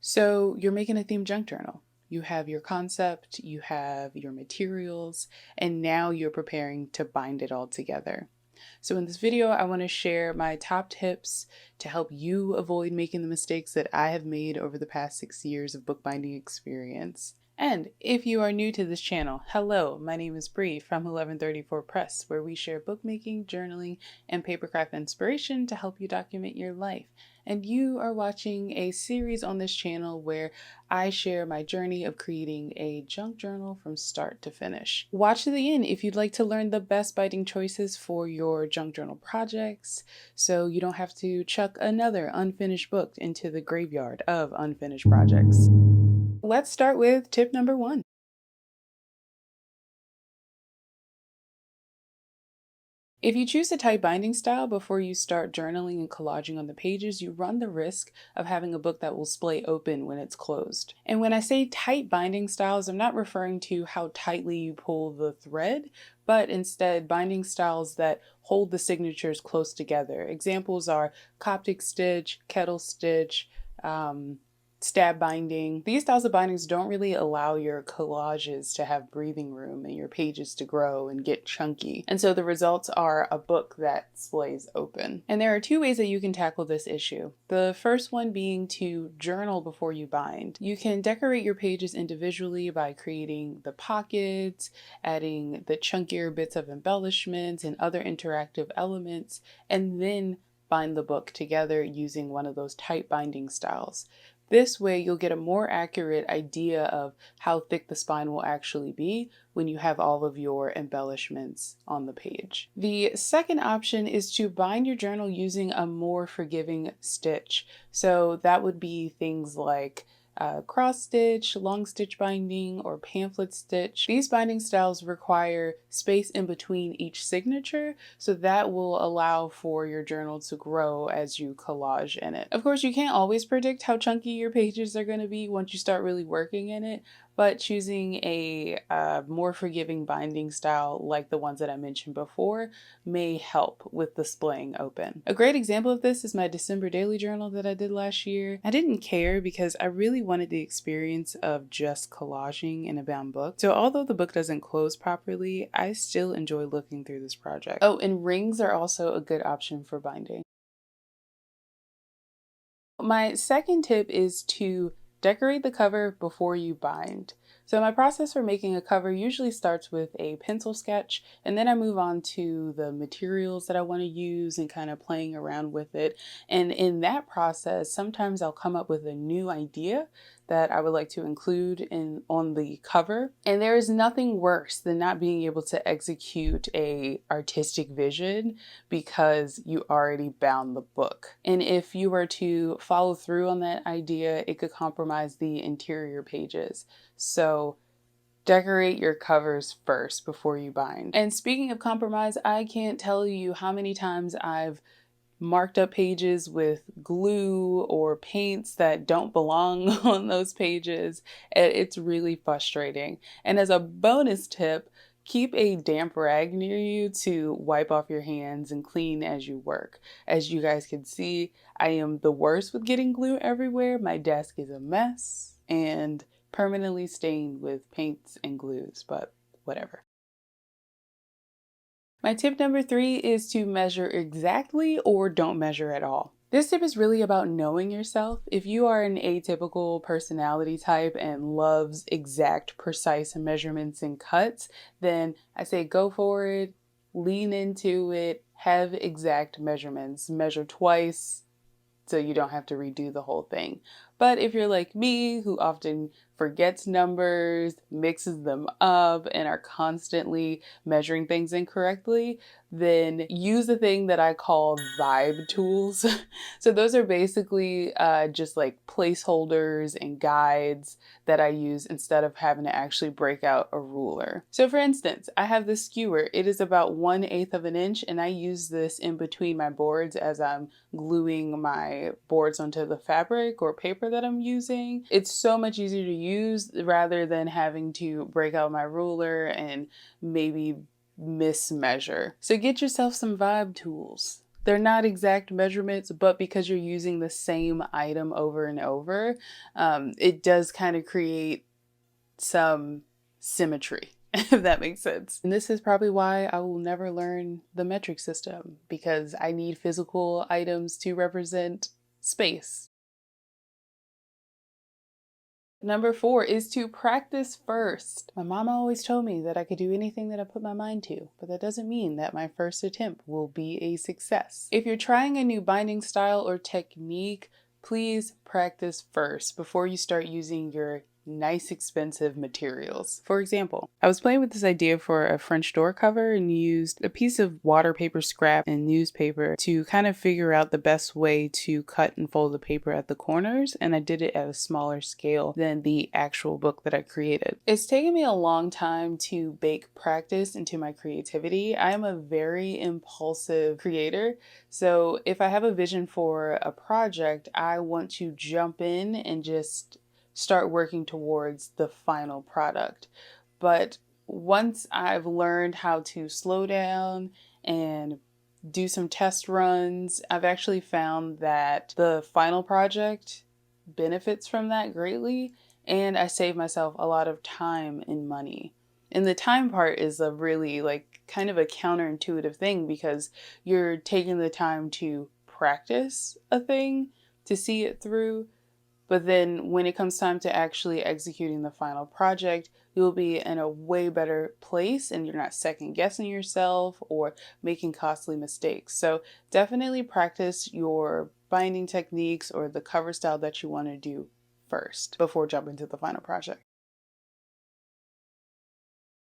So you're making a themed junk journal. You have your concept, you have your materials, and now you're preparing to bind it all together. So in this video, I want to share my top tips to help you avoid making the mistakes that I have made over the past 6 years of bookbinding experience. And if you are new to this channel, hello, my name is Bree from 1134 Press, where we share bookmaking, journaling, and papercraft inspiration to help you document your life. And you are watching a series on this channel where I share my journey of creating a junk journal from start to finish. Watch to the end if you'd like to learn the best binding choices for your junk journal projects, so you don't have to chuck another unfinished book into the graveyard of unfinished projects. Let's start with tip number 1. If you choose a tight binding style before you start journaling and collaging on the pages, you run the risk of having a book that will splay open when it's closed. And when I say tight binding styles, I'm not referring to how tightly you pull the thread, but instead binding styles that hold the signatures close together. Examples are Coptic stitch, kettle stitch, stab binding. These styles of bindings don't really allow your collages to have breathing room and your pages to grow and get chunky. And so the results are a book that splays open. And there are 2 ways that you can tackle this issue. The first one being to journal before you bind. You can decorate your pages individually by creating the pockets, adding the chunkier bits of embellishments and other interactive elements, and then bind the book together using one of those tight binding styles. This way, you'll get a more accurate idea of how thick the spine will actually be when you have all of your embellishments on the page. The second option is to bind your journal using a more forgiving stitch. So that would be things like cross stitch, long stitch binding, or pamphlet stitch. These binding styles require space in between each signature, so that will allow for your journal to grow as you collage in it. Of course, you can't always predict how chunky your pages are going to be once you start really working in it, but choosing a more forgiving binding style like the ones that I mentioned before may help with the splaying open. A great example of this is my December daily journal that I did last year. I didn't care because I really wanted the experience of just collaging in a bound book. So although the book doesn't close properly, I still enjoy looking through this project. Oh, and rings are also a good option for binding. My second tip is to decorate the cover before you bind. So my process for making a cover usually starts with a pencil sketch, and then I move on to the materials that I want to use and kind of playing around with it. And in that process, sometimes I'll come up with a new idea that I would like to include on the cover. And there is nothing worse than not being able to execute a artistic vision because you already bound the book. And if you were to follow through on that idea, it could compromise the interior pages. So decorate your covers first before you bind. And speaking of compromise, I can't tell you how many times I've marked up pages with glue or paints that don't belong on those pages. It's really frustrating. And as a bonus tip, keep a damp rag near you to wipe off your hands and clean as you work. As you guys can see, I am the worst with getting glue everywhere. My desk is a mess and permanently stained with paints and glues, but whatever. My tip number 3 is to measure exactly or don't measure at all. This tip is really about knowing yourself. If you are an atypical personality type and loves exact, precise measurements and cuts, then I say go for it, lean into it, have exact measurements, measure twice so you don't have to redo the whole thing. But if you're like me, who often forgets numbers, mixes them up, and are constantly measuring things incorrectly, then use a thing that I call vibe tools. So those are basically just like placeholders and guides that I use instead of having to actually break out a ruler. So for instance, I have this skewer. It is about 1/8 of an inch, and I use this in between my boards as I'm gluing my boards onto the fabric or paper that I'm using. It's so much easier to use rather than having to break out my ruler and maybe mismeasure. So get yourself some vibe tools. They're not exact measurements, but because you're using the same item over and over, it does kind of create some symmetry, if that makes sense. And this is probably why I will never learn the metric system, because I need physical items to represent space. Number 4 is to practice first. My mama always told me that I could do anything that I put my mind to, but that doesn't mean that my first attempt will be a success. If you're trying a new binding style or technique, please practice first before you start using your nice expensive materials. For example, I was playing with this idea for a French door cover and used a piece of water paper scrap and newspaper to kind of figure out the best way to cut and fold the paper at the corners, and I did it at a smaller scale than the actual book that I created. It's taken me a long time to bake practice into my creativity. I am a very impulsive creator, so if I have a vision for a project, I want to jump in and just start working towards the final product. But once I've learned how to slow down and do some test runs, I've actually found that the final project benefits from that greatly, and I save myself a lot of time and money. And the time part is a really kind of a counterintuitive thing, because you're taking the time to practice a thing to see it through. But then when it comes time to actually executing the final project, you'll be in a way better place and you're not second guessing yourself or making costly mistakes. So definitely practice your binding techniques or the cover style that you want to do first before jumping to the final project.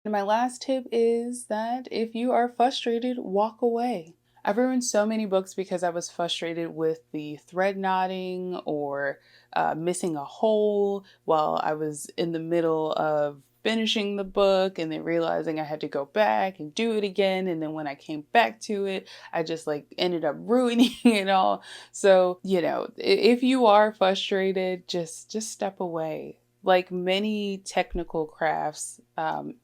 And my last tip is that if you are frustrated, walk away. I've ruined so many books because I was frustrated with the thread knotting or missing a hole while I was in the middle of finishing the book and then realizing I had to go back and do it again. And then when I came back to it, I just ended up ruining it all. So, if you are frustrated, just step away. Like many technical crafts,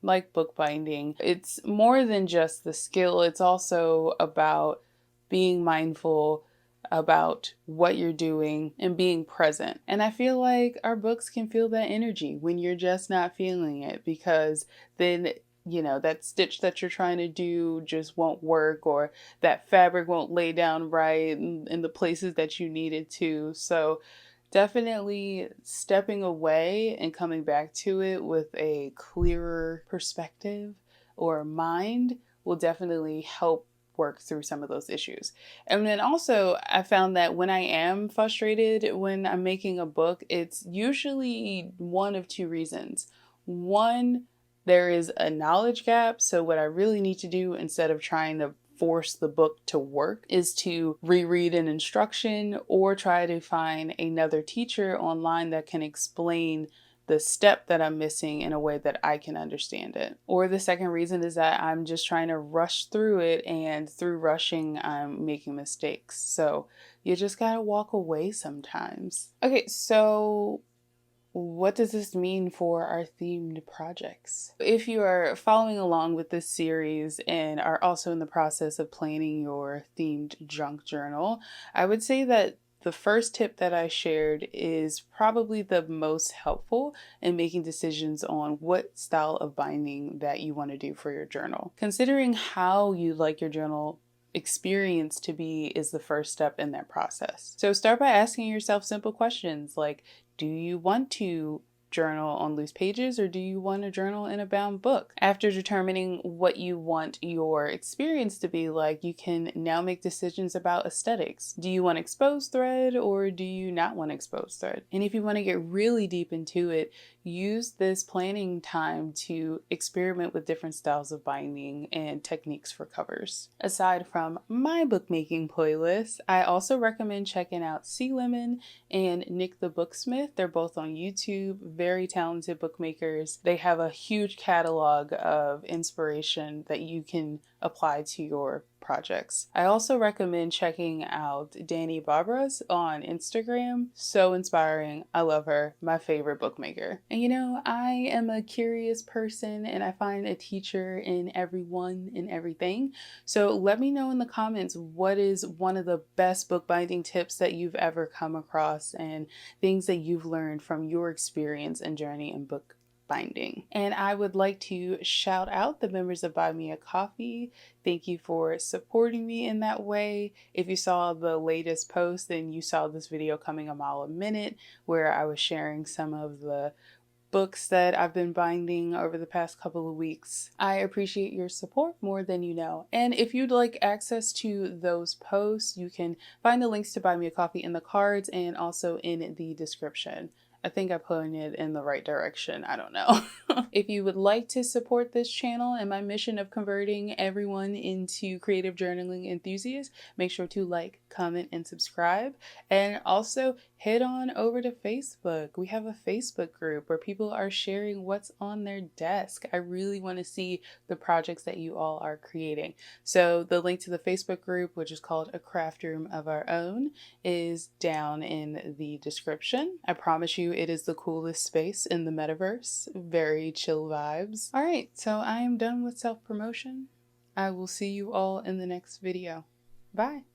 like bookbinding, it's more than just the skill. It's also about being mindful about what you're doing and being present. And I feel like our books can feel that energy when you're just not feeling it, because then that stitch that you're trying to do just won't work, or that fabric won't lay down right in the places that you need it to. So definitely stepping away and coming back to it with a clearer perspective or mind will definitely help work through some of those issues. And then also, I found that when I am frustrated when I'm making a book, it's usually one of two reasons. One, there is a knowledge gap. So what I really need to do, instead of trying to force the book to work, is to reread an instruction or try to find another teacher online that can explain the step that I'm missing in a way that I can understand it. Or the second reason is that I'm just trying to rush through it, and through rushing, I'm making mistakes. So you just gotta walk away sometimes. Okay, so what does this mean for our themed projects? If you are following along with this series and are also in the process of planning your themed junk journal, I would say that the first tip that I shared is probably the most helpful in making decisions on what style of binding that you want to do for your journal. Considering how you like your journal experience to be is the first step in that process. So start by asking yourself simple questions like, do you want to journal on loose pages, or do you want to journal in a bound book? After determining what you want your experience to be like, you can now make decisions about aesthetics. Do you want exposed thread, or do you not want exposed thread? And if you want to get really deep into it, use this planning time to experiment with different styles of binding and techniques for covers. Aside from my bookmaking playlist, I also recommend checking out Sea Lemon and Nick the Booksmith. They're both on YouTube, very talented bookmakers. They have a huge catalog of inspiration that you can apply to your projects. I also recommend checking out Danny Barbara's on Instagram. So inspiring. I love her. My favorite bookmaker. And you know, I am a curious person and I find a teacher in everyone and everything. So let me know in the comments what is one of the best bookbinding tips that you've ever come across and things that you've learned from your experience and journey in book binding. And I would like to shout out the members of Buy Me a Coffee. Thank you for supporting me in that way. If you saw the latest post, then you saw this video coming a mile a minute where I was sharing some of the books that I've been binding over the past couple of weeks. I appreciate your support more than you know. And if you'd like access to those posts, you can find the links to Buy Me a Coffee in the cards and also in the description. I think I pointed in the right direction. I don't know. If you would like to support this channel and my mission of converting everyone into creative journaling enthusiasts, make sure to like, comment, and subscribe. And also head on over to Facebook. We have a Facebook group where people are sharing what's on their desk. I really want to see the projects that you all are creating. So the link to the Facebook group, which is called A Craft Room of Our Own, is down in the description. I promise you it is the coolest space in the metaverse. Very chill vibes. All right, so I am done with self-promotion. I will see you all in the next video. Bye.